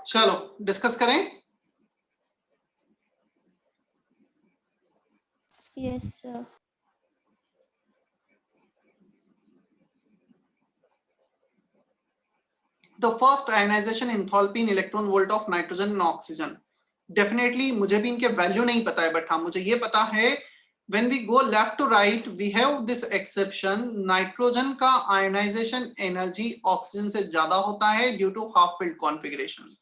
S1: चलो डिस्कस करें।
S6: Yes, sir.
S1: The first ionization enthalpy in electron volt of nitrogen and oxygen. Definitely मुझे भी इनके वैल्यू नहीं पता है, बट हाँ मुझे ये पता है when we go left to right we have this exception, nitrogen का आयनाइजेशन एनर्जी ऑक्सीजन से ज्यादा होता है due to half filled configuration.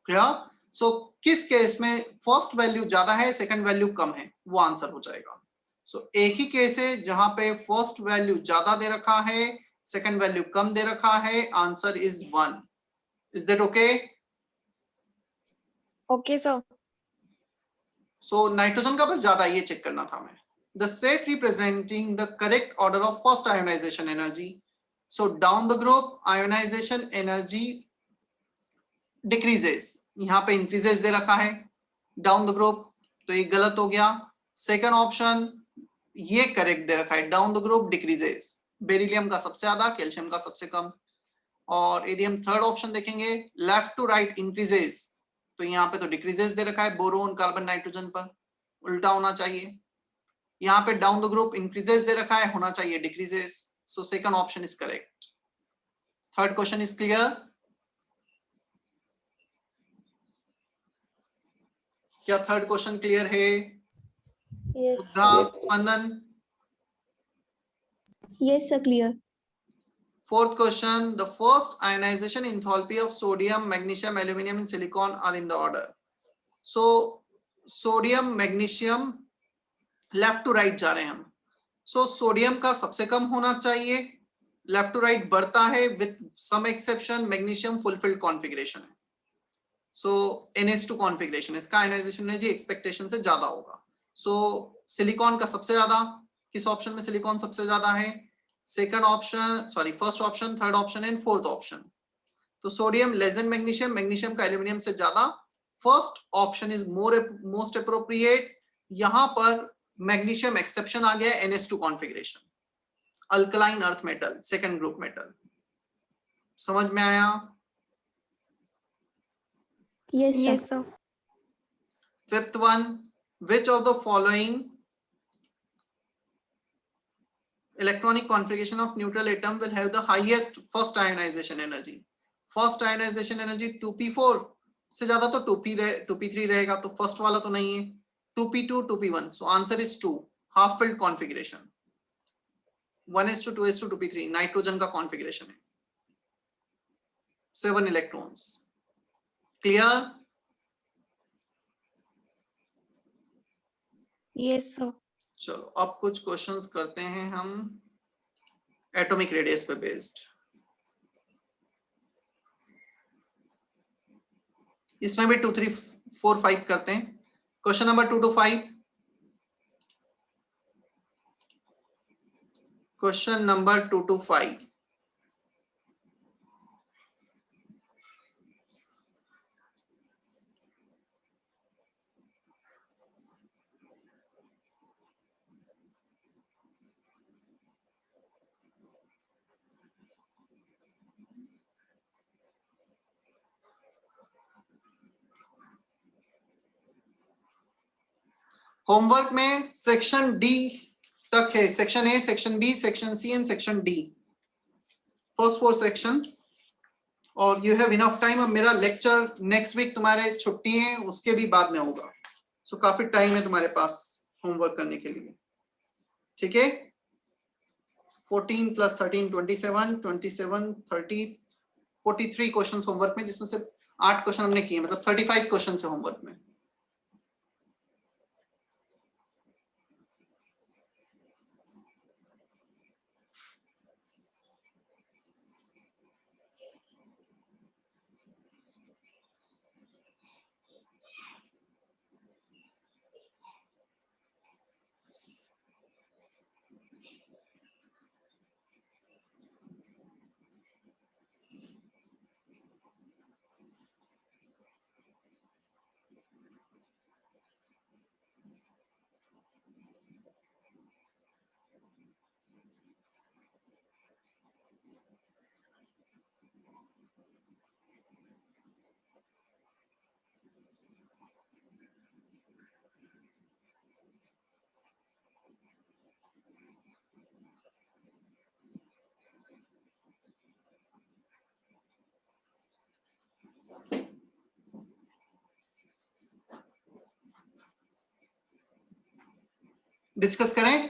S1: Clear? So किस केस में फर्स्ट वैल्यू ज्यादा है सेकंड वैल्यू कम है, वो आंसर हो जाएगा। सो एक ही केस है जहां पे फर्स्ट वैल्यू ज्यादा दे रखा है सेकंड वैल्यू कम दे रखा है, answer is 1। Is that okay?
S4: Okay, sir.
S1: So nitrogen का बस ज्यादा, ये चेक करना था हमें। The set representing the correct order of first ionization energy. So down the group ionization energy decreases, यहाँ पे increases दे रखा है down the group, तो ये गलत हो गया। सेकंड ऑप्शन ये करेक्ट दे रखा है, down the group decreases, beryllium का सबसे ज्यादा कैल्शियम का सबसे कम। और यदि हम थर्ड ऑप्शन देखेंगे लेफ्ट टू राइट इंक्रीजेस, तो यहाँ पे तो डिक्रीजेस दे रखा है बोरोन कार्बन नाइट्रोजन पर, उल्टा होना चाहिए। यहाँ पे डाउन द ग्रुप इंक्रीजेस दे रखा है, होना चाहिए decreases. So second option is correct. Third question is clear? क्या थर्ड क्वेश्चन क्लियर है?
S6: Yes.
S1: Spandan?
S6: Yes, sir, clear.
S1: Fourth question, the first ionization enthalpy of sodium, magnesium, aluminum and silicon are in the order. So sodium, magnesium, left to right जा रहे हैं हम। So sodium का सबसे कम होना चाहिए, left to right बढ़ता है, with some exception magnesium fulfilled configuration है। So NH2 configuration, इसका ionization energy expectation से ज्यादा होगा। So silicon का सबसे ज्यादा, किस ऑप्शन में सिलिकॉन सबसे ज्यादा है? Second option, sorry first option, third option and fourth option. तो sodium less than magnesium, magnesium का एल्यूमिनियम से ज्यादा, first option is most appropriate. यहां पर मैग्नीशियम एक्सेप्शन आ गया, NH2 configuration, alkaline earth metal, second group metal. समझ में आया?
S6: Yes, sir.
S4: Yes, sir.
S1: Fifth one, which of the following electronic configuration of neutral atom will have the highest first ionization energy? First ionization energy 2p4 से ज्यादा तो 2p3 रहेगा, तो फर्स्ट वाला तो नहीं है। 2p2 2p1, so answer is 2, half filled configuration, 1s2 2s2 2p3 nitrogen का कॉन्फ़िगरेशन है, 7 इलेक्ट्रॉन्स। क्लियर?
S4: Yes, sir.
S1: चलो अब कुछ क्वेश्चंस करते हैं हम एटॉमिक रेडियस पे बेस्ड। इसमें भी 2 3 4 5 करते हैं। Question number 2 to 5, question number 2 to 5। Homework में सेक्शन डी तक है, section A, section B, section C and section D, first 4 sections, और यू हैव इनफ टाइम। अब मेरा लेक्चर नेक्स्ट वीक, तुम्हारे छुट्टी है उसके भी बाद में होगा, सो काफी टाइम है तुम्हारे पास होमवर्क करने के लिए, ठीक है? 14 + 13 27 27 30 43 क्वेश्चन होमवर्क में, जिसमें से 8 क्वेश्चन हमने किए, मतलब 35 क्वेश्चन है होमवर्क में। डिस्कस करें?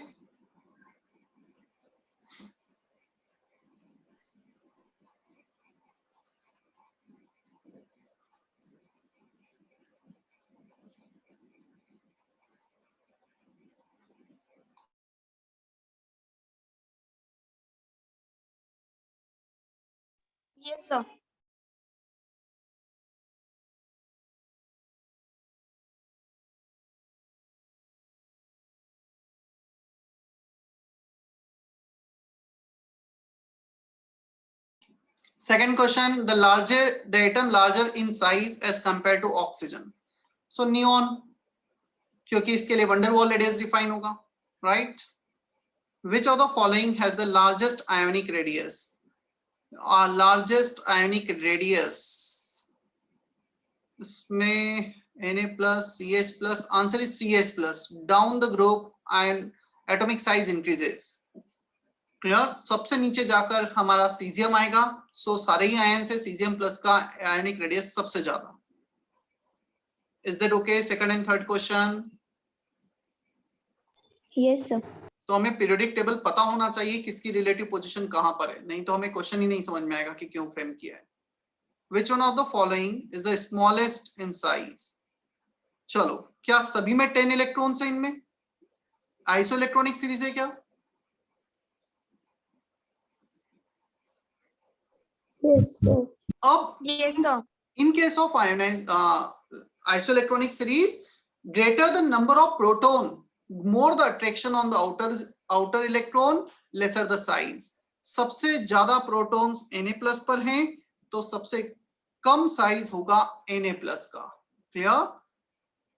S4: Yes, sir.
S1: Second question, the atom larger in size as compared to oxygen. So neon, क्योंकि इसके लिए वंडर वॉल रेडियस डिफाइन होगा, right? Which of the following has the largest ionic radius? Largest ionic radius, इसमें Na plus Cs plus, answer is Cs plus. Down the group ion atomic size increases. Clear? सबसे नीचे जाकर हमारा सीजियम आएगा, सो सारे ही आयन से सीजियम प्लस का आयनिक रेडियस सबसे ज्यादा. Is that okay? Second and third question.
S6: Yes, sir.
S1: तो हमें पीरियोडिक टेबल पता होना चाहिए किसकी रिलेटिव पोजीशन कहां पर है, नहीं तो हमें क्वेश्चन ही नहीं समझ में आएगा कि क्यों फ्रेम किया है. Which one of the following is the smallest in size? चलो, क्या सभी में 10 इलेक्ट्रॉन्स है? इनमें आइसो इलेक्ट्रॉनिक सीरीज है क्या?
S6: Yes, sir.
S1: अब
S4: Yes, sir.
S1: in case of ionized isoelectronic series, greater the number of proton, more the attraction on the outer electron, lesser the size. सबसे ज्यादा प्रोटॉन्स Na+ पर हैं, तो सबसे कम साइज होगा Na+ का. क्लियर?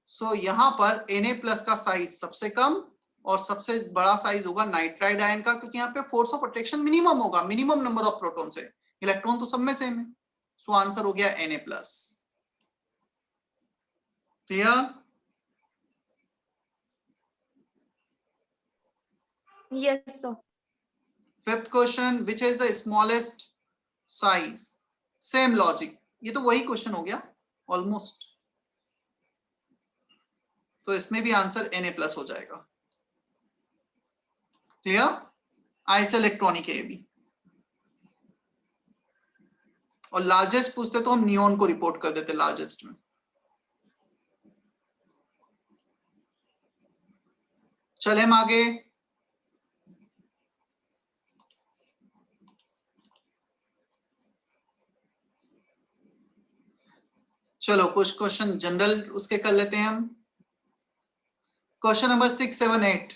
S1: सो यहां पर Na+ का साइज सबसे कम और सबसे बड़ा साइज होगा नाइट्राइड आयन का, क्योंकि यहाँ पे फोर्स ऑफ अट्रैक्शन मिनिमम होगा, मिनिमम नंबर ऑफ प्रोटॉन से. इलेक्ट्रॉन तो सब में सेम है, सो आंसर हो गया Na+. Clear?
S4: Yes, sir.
S1: Fifth question, which is the smallest size? Same logic, ये तो वही क्वेश्चन हो गया ऑलमोस्ट, तो इसमें भी आंसर Na+ हो जाएगा. क्लियर? आइसो इलेक्ट्रॉनिक है ये भी. और लार्जेस्ट पूछते तो हम नियोन को रिपोर्ट कर देते लार्जेस्ट में. चले हम आगे. चलो कुछ क्वेश्चन जनरल उसके कर लेते हैं हम. Question number 6, 7, 8.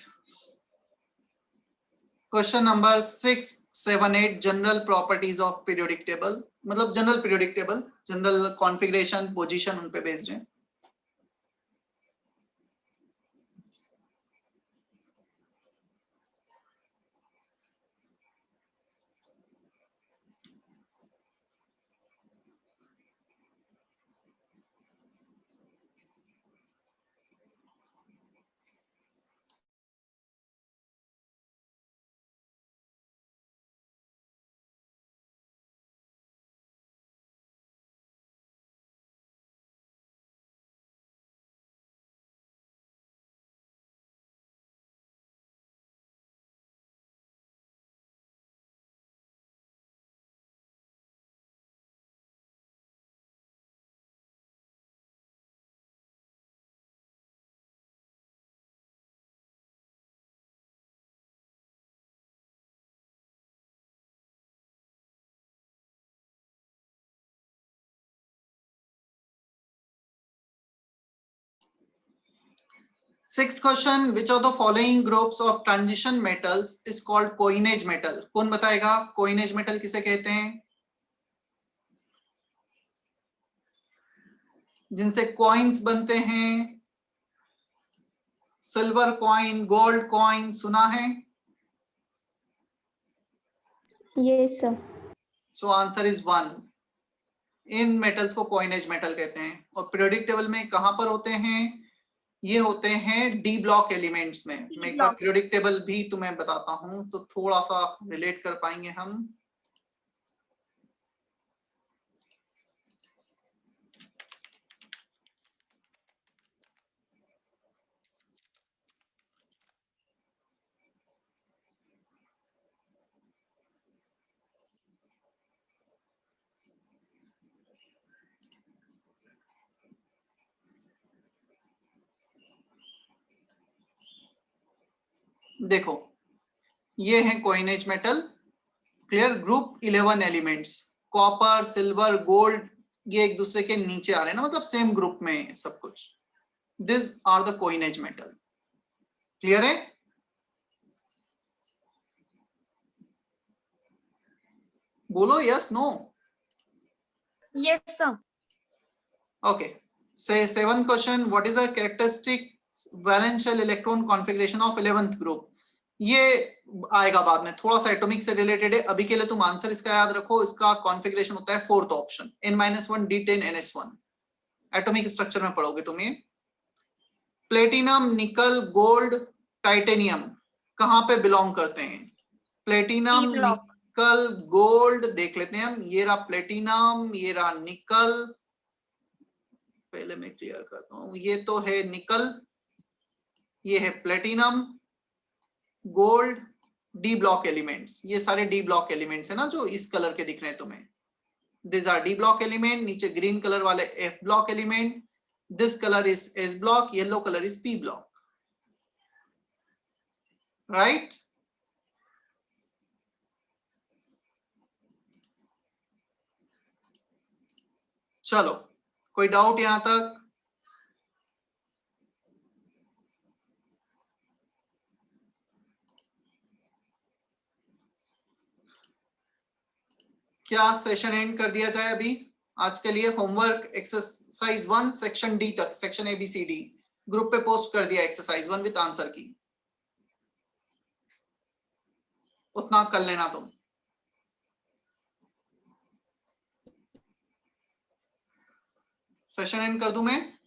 S1: Question number 6, 7, 8 general properties of periodic table, मतलब general periodic table, general configuration, position उन पे बेस्ड है. Sixth question, which of the following groups of transition metals is called coinage metal? कौन बताएगा coinage metal किसे कहते हैं? जिनसे कॉइन्स बनते हैं, सिल्वर कॉइन, गोल्ड कॉइन, सुना है?
S6: Yes, sir.
S1: So answer is 1. In metals को कॉइनेज मेटल कहते हैं. और पीरियोडिक टेबल में कहां पर होते हैं? ये होते हैं डी ब्लॉक एलिमेंट्स में. मैं एक बार पीरियोडिक टेबल भी तुम्हें बताता हूं तो थोड़ा सा रिलेट कर पाएंगे हम. देखो ये है coinage metal, clear, group 11 elements, copper, silver, gold, ये एक दूसरे के नीचे आ रहे हैं ना, मतलब सेम ग्रुप में है सब कुछ। This are the coinage metal, clear है? बोलो yes no.
S4: Yes, sir.
S1: Okay. Say seventh question. What is the characteristic valential electron configuration of 11th group? ये आएगा बाद में, थोड़ा सा एटॉमिक से रिलेटेड है। अभी के लिए तुम आंसर इसका याद रखो। इसका कॉन्फ़िगरेशन होता है fourth option, N-1 D10 NS1। Atomic structure में पढ़ोगे तुम ये। प्लेटिनम, निकल, गोल्ड, टाइटेनियम कहां पे बिलोंग करते हैं? Platinum,
S4: P block.
S1: निकल, गोल्ड देख लेते हैं हम। ये रहा प्लेटिनम, ये रहा निकल। पहले मैं क्लियर करता हूं, ये तो है निकल, ये है platinum, gold, D block elements. ये सारे डी ब्लॉक एलिमेंट्स है ना जो इस कलर के दिख रहे हैं तुम्हें। This R D block element. नीचे ग्रीन कलर वाले F block element, this colour is S block, yellow colour is P block, right? चलो, कोई डाउट यहां तक? क्या सेशन एंड कर दिया जाए अभी आज के लिए? होमवर्क एक्सरसाइज 1 सेक्शन डी तक, सेक्शन ABCD ग्रुप पे पोस्ट कर दिया एक्सरसाइज 1 विद आंसर की, उतना कर लेना तुम। सेशन एंड कर दूं मैं?